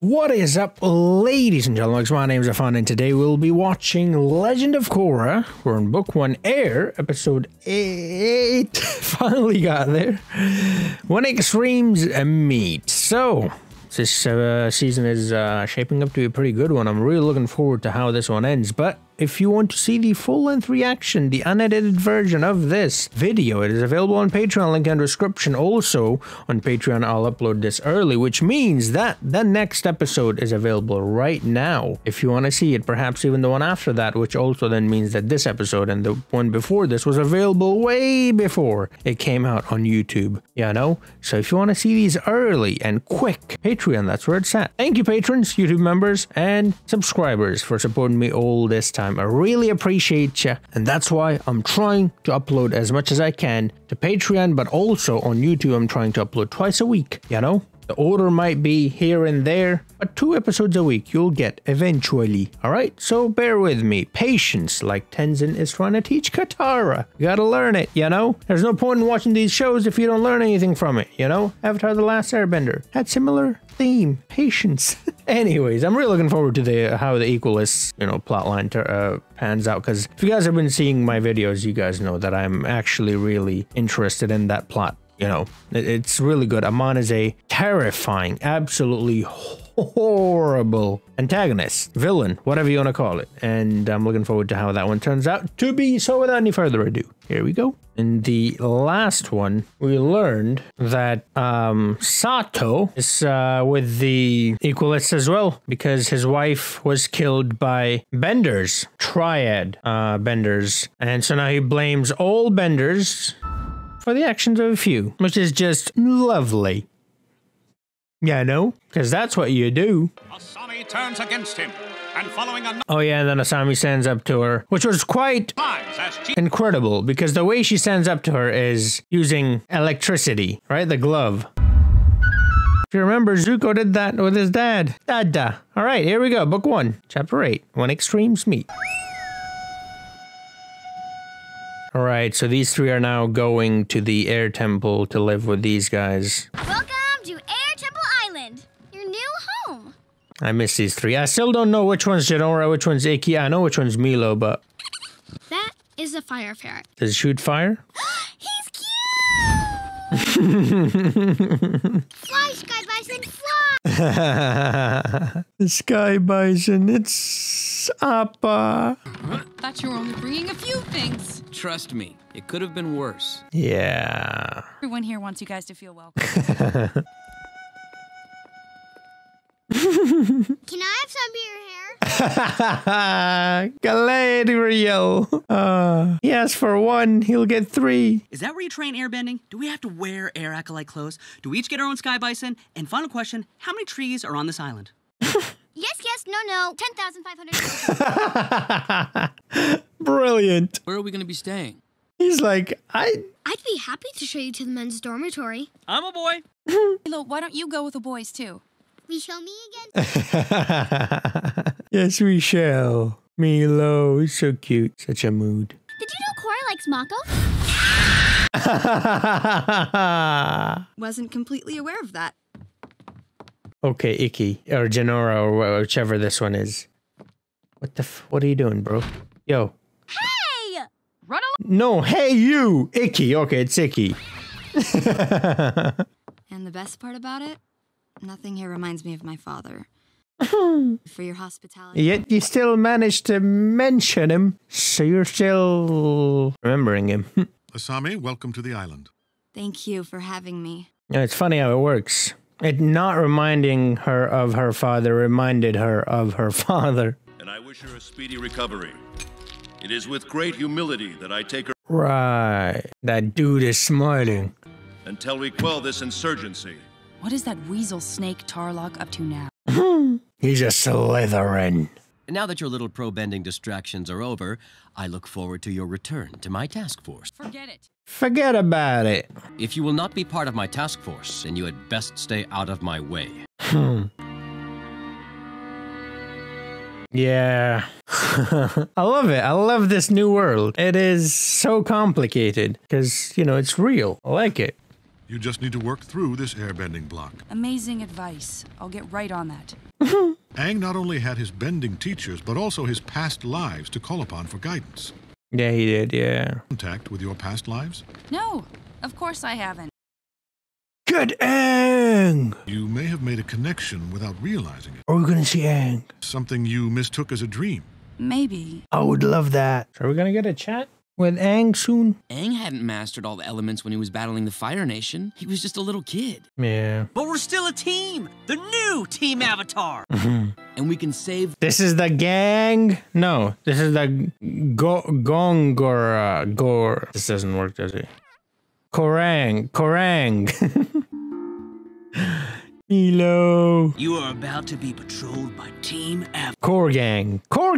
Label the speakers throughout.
Speaker 1: What is up, ladies and gentlemen? My name is Afan, and today we'll be watching Legend of Korra. We're in Book 1 Air, Episode 8. Finally got there. When Extremes Meet. So, this season is shaping up to be a pretty good one. I'm really looking forward to how this one ends, but if you want to see the full-length reaction, the unedited version of this video, it is available on Patreon, link in the description. Also, on Patreon, I'll upload this early, which means that the next episode is available right now. If you want to see it, perhaps even the one after that, which also then means that this episode and the one before this was available way before it came out on YouTube. You know? So if you want to see these early and quick, Patreon, that's where it's at. Thank you, patrons, YouTube members, and subscribers for supporting me all this time. I really appreciate you, and that's why I'm trying to upload as much as I can to Patreon, but also on YouTube I'm trying to upload twice a week, you know? The order might be here and there, but 2 episodes a week you'll get eventually, alright? So bear with me. Patience, like Tenzin is trying to teach Katara. You gotta learn it, you know? There's no point in watching these shows if you don't learn anything from it, you know? Avatar: The Last Airbender had similar theme, patience. Anyways, I'm really looking forward to how the Equalist, you know, plotline pans out, because if you guys have been seeing my videos, you guys know that I'm actually really interested in that plot. You know, it's really good. Amon is a terrifying, absolutely horrible antagonist, villain, whatever you want to call it. And I'm looking forward to how that one turns out to be. So without any further ado, here we go. In the last one, we learned that Sato is with the Equalists as well, because his wife was killed by Benders, Triad Benders. And so now he blames all Benders for the actions of a few, which is just lovely. Yeah, no, because that's what you do.
Speaker 2: Asami turns against him, and following a...
Speaker 1: Oh yeah, and then Asami stands up to her, which was quite incredible, because the way she stands up to her is using electricity, right? The glove. If you remember, Zuko did that with his dad. Dada. All right, here we go. Book 1, Chapter 8, When Extremes Meet. Alright, so these 3 are now going to the Air Temple to live with these guys.
Speaker 3: Welcome to Air Temple Island, your new home.
Speaker 1: I miss these 3. I still don't know which one's Genora, which one's Iki. I know which one's Milo, but...
Speaker 3: That is a fire ferret.
Speaker 1: Does it shoot fire?
Speaker 3: He's cute! Fly, Sky Bison, fly!
Speaker 1: The Sky Bison, it's Appa.
Speaker 4: Thought you were only bringing a few things.
Speaker 5: Trust me, it could have been worse.
Speaker 1: Yeah.
Speaker 4: Everyone here wants you guys to feel welcome.
Speaker 3: Can I have some of your hair?
Speaker 1: Galadriel. He asked for 1, he'll get 3.
Speaker 6: Is that where you train airbending? Do we have to wear air acolyte clothes? Do we each get our own Sky Bison? And final question, how many trees are on this island?
Speaker 3: Yes, no, 10,500.
Speaker 1: Brilliant.
Speaker 5: Where are we going to be staying?
Speaker 1: He's like,
Speaker 3: I'd be happy to show you to the men's dormitory.
Speaker 6: I'm a boy.
Speaker 4: Milo, why don't you go with the boys too?
Speaker 3: Will you show me again?
Speaker 1: Yes, we shall. Milo is so cute. Such a mood.
Speaker 3: Did you know Korra likes Mako?
Speaker 4: Wasn't completely aware of that.
Speaker 1: Okay, Iki, or Genora, or whichever this one is. What are you doing, bro? Yo.
Speaker 3: Hey!
Speaker 4: Run along.
Speaker 1: No, hey you! Iki, okay, it's Iki.
Speaker 4: And the best part about it? Nothing here reminds me of my father. For your hospitality.
Speaker 1: Yet you still managed to mention him, so you're still remembering him.
Speaker 2: Asami, welcome to the island.
Speaker 4: Thank you for having me.
Speaker 1: Yeah, it's funny how it works. It not reminding her of her father reminded her of her father.
Speaker 7: And I wish her a speedy recovery. It is with great humility that I take her...
Speaker 1: Right. That dude is smiling.
Speaker 7: Until we quell this insurgency.
Speaker 4: What is that weasel snake Tarlock up to now?
Speaker 1: He's a Slytherin.
Speaker 5: Now that your little pro-bending distractions are over, I look forward to your return to my task force.
Speaker 4: Forget it.
Speaker 1: Forget about it.
Speaker 5: If you will not be part of my task force, then you had best stay out of my way.
Speaker 1: Yeah. I love it. I love this new world. It is so complicated because, you know, it's real. I like it.
Speaker 2: You just need to work through this airbending block.
Speaker 8: Amazing advice. I'll get right on that.
Speaker 2: Aang not only had his bending teachers, but also his past lives to call upon for guidance.
Speaker 1: Yeah, he did, yeah.
Speaker 2: Contact with your past lives?
Speaker 8: No, of course I haven't.
Speaker 1: Good Aang!
Speaker 2: You may have made a connection without realizing it.
Speaker 1: Are we gonna see Aang?
Speaker 2: Something you mistook as a dream.
Speaker 8: Maybe.
Speaker 1: I would love that. Are we gonna get a chat with Aang soon?
Speaker 9: Aang hadn't mastered all the elements when he was battling the Fire Nation. He was just a little kid.
Speaker 1: Yeah.
Speaker 6: But we're still a team! The new Team Avatar!
Speaker 9: And we can save...
Speaker 1: This is the gang? No, this is the Gongora. Gore. This doesn't work, does it? Korang. Milo.
Speaker 6: You are about to be patrolled by Team Avatar.
Speaker 1: Core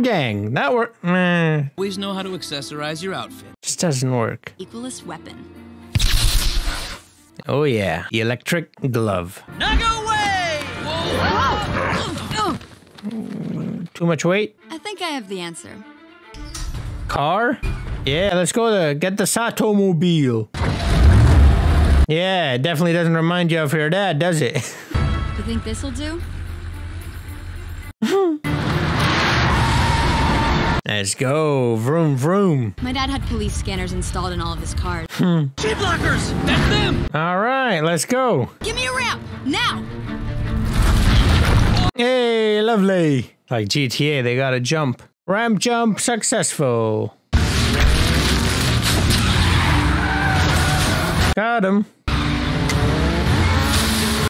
Speaker 1: gang. That work. Meh.
Speaker 9: Always know how to accessorize your outfit.
Speaker 1: Just doesn't work.
Speaker 4: Equalist weapon.
Speaker 1: Oh yeah, the electric glove.
Speaker 6: Naga way!
Speaker 1: Too much weight?
Speaker 4: I think I have the answer.
Speaker 1: Car? Yeah, let's go get the Sato mobile. Yeah, it definitely doesn't remind you of your dad, does it?
Speaker 4: You think this'll do?
Speaker 1: Let's go. Vroom, vroom.
Speaker 4: My dad had police scanners installed in all of his cars.
Speaker 6: G-blockers! That's them!
Speaker 1: All right, let's go.
Speaker 4: Give me a ramp! Now!
Speaker 1: Hey, lovely. Like GTA, they gotta jump. Ramp jump successful. Got him.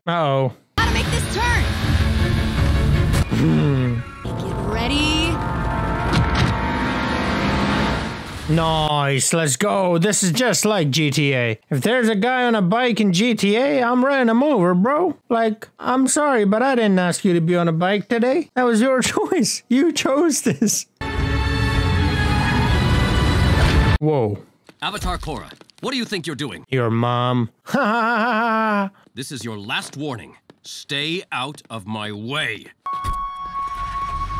Speaker 1: Uh-oh.
Speaker 4: Gotta make this turn! Get ready.
Speaker 1: Nice, let's go. This is just like GTA. If there's a guy on a bike in GTA, I'm running him over, bro. Like, I'm sorry, but I didn't ask you to be on a bike today. That was your choice. You chose this. Whoa.
Speaker 5: Avatar Korra, what do you think you're doing?
Speaker 1: Your mom. Ha ha ha ha.
Speaker 5: This is your last warning. Stay out of my way.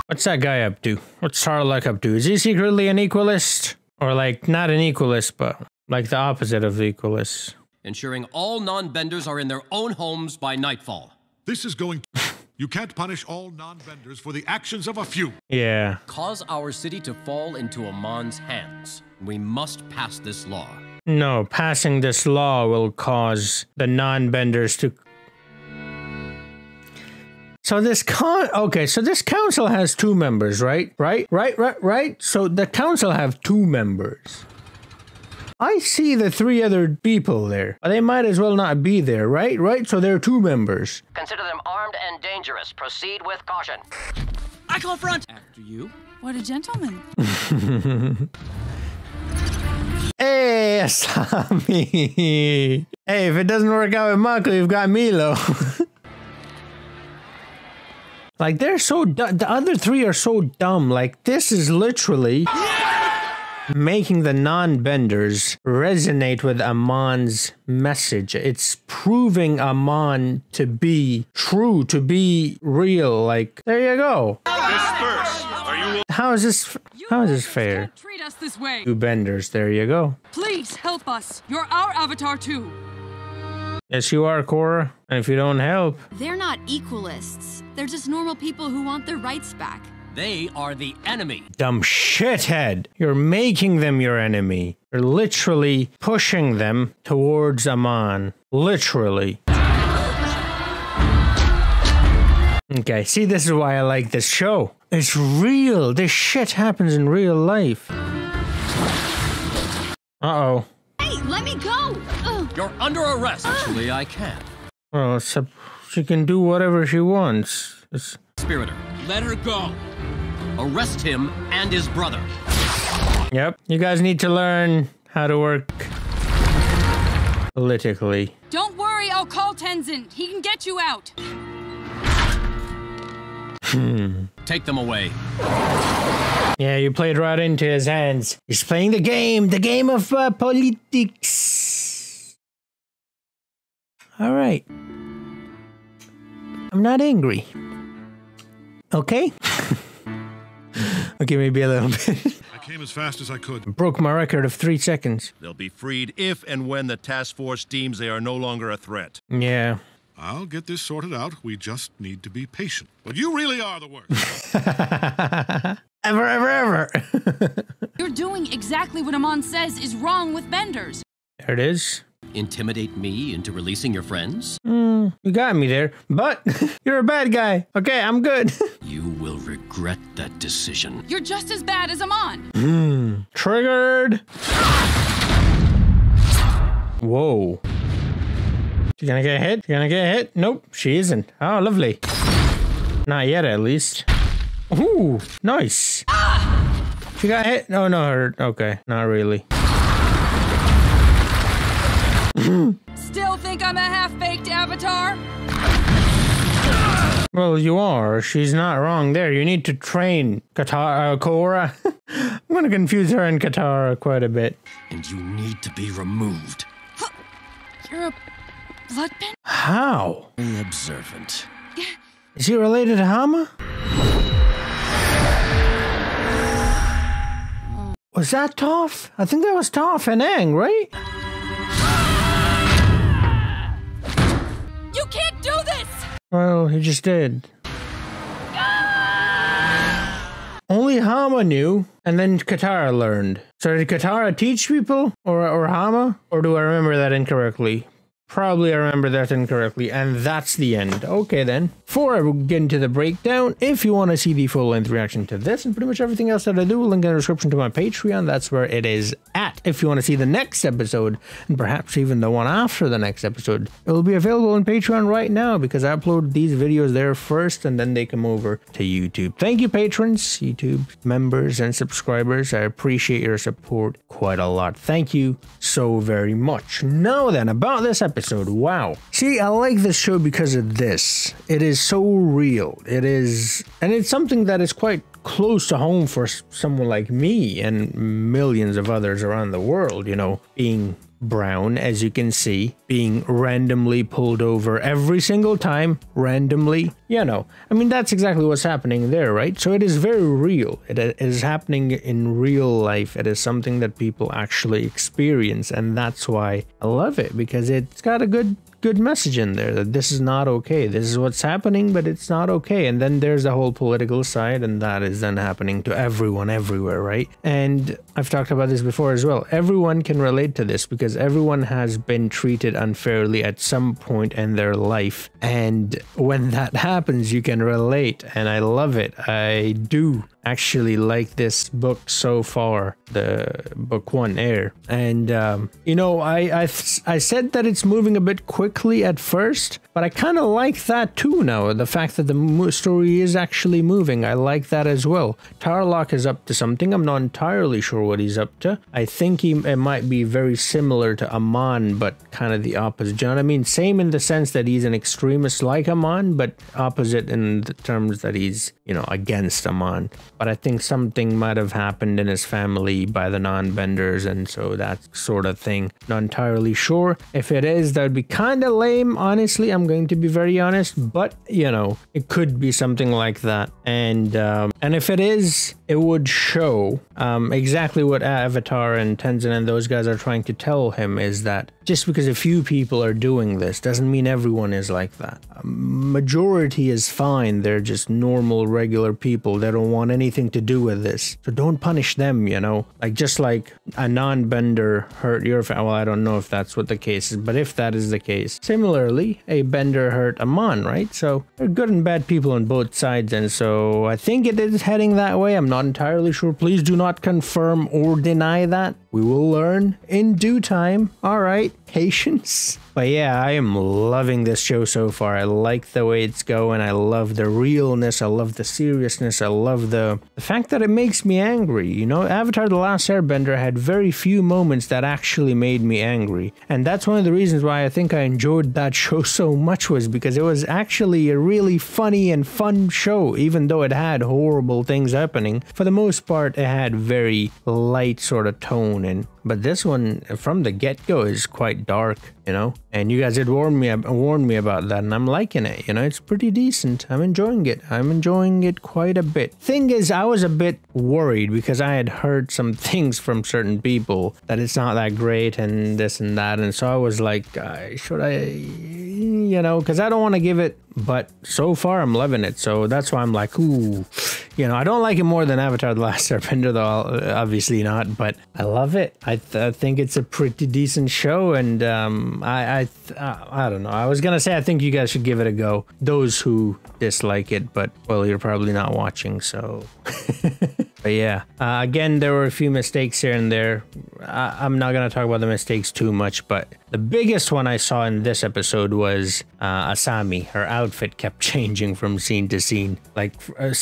Speaker 1: What's that guy up to? What's Sarlacc up to? Is he secretly an equalist? Or like, not an equalist, but like the opposite of the equalist.
Speaker 5: Ensuring all non-benders are in their own homes by nightfall.
Speaker 2: This is going... You can't punish all non-benders for the actions of a few.
Speaker 1: Yeah.
Speaker 5: Cause our city to fall into Amon's hands. We must pass this law.
Speaker 1: No, passing this law will cause the non-benders to... So this so this council has 2 members, right? Right? So the council have 2 members. I see the 3 other people there. But they might as well not be there, right? So there are 2 members.
Speaker 10: Consider them armed and dangerous. Proceed with caution.
Speaker 6: I call front!
Speaker 9: After you.
Speaker 8: What a gentleman.
Speaker 1: Hey, Asami. Hey, if it doesn't work out with Mako, you've got Milo. Like, they're so dumb. The other 3 are so dumb. Like, this is literally making the non-benders resonate with Amon's message. It's proving Amon to be true, to be real. Like, there you go.
Speaker 7: Disperse. Are you...
Speaker 1: How is this fair?
Speaker 8: Can't treat us this way.
Speaker 1: 2 benders, there you go.
Speaker 8: Please help us. You're our avatar too.
Speaker 1: Yes, you are, Korra. And if you don't help...
Speaker 4: They're not equalists. They're just normal people who want their rights back.
Speaker 5: They are the enemy.
Speaker 1: Dumb shithead. You're making them your enemy. You're literally pushing them towards Amon. Literally. Okay, see, this is why I like this show. It's real. This shit happens in real life. Uh-oh.
Speaker 4: Hey, let me go! Ugh.
Speaker 5: You're under arrest. Actually, I can.
Speaker 1: Oh, so she can do whatever she wants.
Speaker 5: Spiritor,
Speaker 9: Let her go.
Speaker 5: arrest him and his brother.
Speaker 1: Yep. You guys need to learn how to work politically.
Speaker 8: Don't worry, I'll call Tenzin. He can get you out.
Speaker 5: Take them away.
Speaker 1: Yeah, you played right into his hands. He's playing the game of politics. All right. I'm not angry. Okay? Okay, maybe a little bit.
Speaker 2: came as fast as I could.
Speaker 1: Broke my record of 3 seconds.
Speaker 7: They'll be freed if and when the task force deems they are no longer a threat.
Speaker 1: Yeah.
Speaker 2: I'll get this sorted out. We just need to be patient. But you really are the worst.
Speaker 1: Ever.
Speaker 8: You're doing exactly what Amon says is wrong with benders.
Speaker 1: There it is.
Speaker 5: Intimidate me into releasing your friends?
Speaker 1: You got me there, but you're a bad guy. Okay, I'm good.
Speaker 5: You will regret that decision.
Speaker 8: You're just as bad as Amon.
Speaker 1: Triggered. Whoa. She gonna get hit? She gonna get hit? Nope, she isn't. Oh, lovely. Not yet, at least. Ooh, nice. She got hit? No, her. Okay, not really.
Speaker 8: Still think I'm a half-baked avatar?
Speaker 1: Well, you are. She's not wrong there. You need to train Korra. I'm gonna confuse her and Katara quite a bit.
Speaker 5: And you need to be removed.
Speaker 8: You're a bloodbender?
Speaker 1: How?
Speaker 5: Very observant.
Speaker 1: Is he related to Hama? Was that Toph? I think that was Toph and Aang, right?
Speaker 8: You can't do this!
Speaker 1: Well, he just did. Only Hama knew, and then Katara learned. So did Katara teach people? Or Hama? Or do I remember that incorrectly? Probably I remember that incorrectly, and that's the end. Okay then. Before I get into the breakdown, if you want to see the full-length reaction to this and pretty much everything else that I do, link in the description to my Patreon. That's where it is at. If you want to see the next episode, and perhaps even the one after the next episode, it will be available on Patreon right now because I upload these videos there first and then they come over to YouTube. Thank you, patrons, YouTube members, and subscribers. I appreciate your support quite a lot. Thank you so very much. Now then, about this episode. Wow. See, I like this show because of this. It is so real. It is, and it's something that is quite close to home for someone like me and millions of others around the world, you know, being brown, as you can see, being randomly pulled over every single time, randomly, you know. I mean, that's exactly what's happening there, right? So it is very real. It is happening in real life. It is something that people actually experience, and that's why I love it, because it's got a good message in there that this is not okay. This is what's happening, but it's not okay. And then there's the whole political side, and that is then happening to everyone everywhere, right? And I've talked about this before as well. Everyone can relate to this because everyone has been treated unfairly at some point in their life. And when that happens, you can relate, and I love it. I do actually like this book so far, the book 1 Air, and you know, I said that it's moving a bit quickly at first, but I kind of like that too now. The fact that the story is actually moving, I like that as well. Tarlok is up to something. I'm not entirely sure what he's up to. I think it might be very similar to Amon, but kind of the opposite. You know what I mean? Same in the sense that he's an extremist like Amon, but opposite in the terms that he's, you know, against Amon. But I think something might have happened in his family by the non-benders, and so that sort of thing. Not entirely sure. If it is, that would be kind of lame, honestly. I'm going to be very honest, but, you know, it could be something like that. And if it is, it would show exactly what Avatar and Tenzin and those guys are trying to tell him, is that just because a few people are doing this doesn't mean everyone is like that. Majority is fine. They're just normal, regular people. They don't want anything to do with this. So don't punish them, you know? Like, just like a non-bender hurt your family. Well, I don't know if that's what the case is, but if that is the case, similarly, a bender hurt Amon, right? So there are good and bad people on both sides, and so I think it is heading that way. I'm not entirely sure. Please do not confirm or deny that. We will learn in due time. All right, patience. But yeah, I am loving this show so far. I like the way it's going. I love the realness. I love the seriousness. I love the fact that it makes me angry. You know, Avatar: The Last Airbender had very few moments that actually made me angry. And that's one of the reasons why I think I enjoyed that show so much, was because it was actually a really funny and fun show, even though it had horrible things happening. For the most part, it had very light sort of tone, but this one from the get-go is quite dark. you know, and you guys had warned me about that, and I'm liking it, you know, it's pretty decent. I'm enjoying it quite a bit. Thing is, I was a bit worried because I had heard some things from certain people that it's not that great and this and that, and so I was like, should I, you know, because I don't want to give it, but so far I'm loving it, so that's why I'm like, ooh, you know, I don't like it more than Avatar: The Last Airbender, though, obviously not, but I love it. I think it's a pretty decent show, and I don't know. I was gonna say I think you guys should give it a go, those who dislike it, but well, you're probably not watching, so. But yeah, again, there were a few mistakes here and there. I'm not gonna talk about the mistakes too much, but the biggest one I saw in this episode was Asami. Her outfit kept changing from scene to scene, like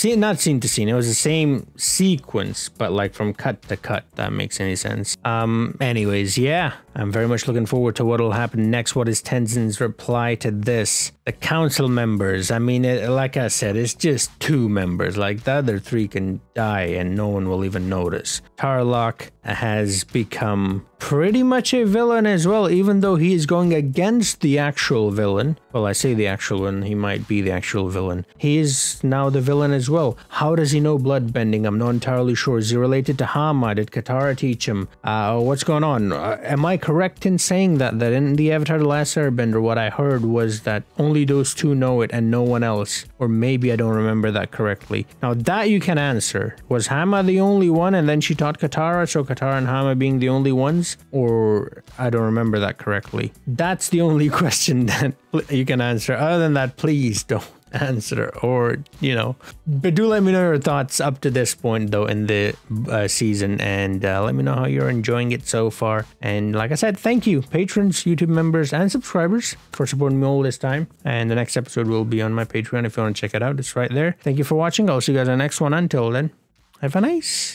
Speaker 1: not scene to scene. It was the same sequence, but like from cut to cut. That makes any sense. Anyways, yeah, I'm very much looking forward to what will happen next. What is Tenzin's reply to this? The council members. I mean, like I said, it's just 2 members. Like the other 3 can die and no one will even notice. Tarlok has become pretty much a villain as well, even though he is going against the actual villain. Well, I say the actual one, he might be the actual villain. He is now the villain as well. How does he know bloodbending? I'm not entirely sure. Is he related to Hama? Did Katara teach him? What's going on? Am I correct in saying that in the Avatar: The Last Airbender, what I heard was that only those 2 know it and no one else? Or maybe I don't remember that correctly. Now that you can answer. Was Hama the only one and then she taught Katara, so Katara and Hama being the only ones? Or I don't remember that correctly. That's the only question that you can answer. Other than that, please don't answer, or you know, but do let me know your thoughts up to this point though in the season, and let me know how you're enjoying it so far. And like I said, thank you patrons, YouTube members, and subscribers for supporting me all this time. And the next episode will be on my Patreon if you want to check it out. It's right there. Thank you for watching. I'll see you guys in the next one. Until then, have a nice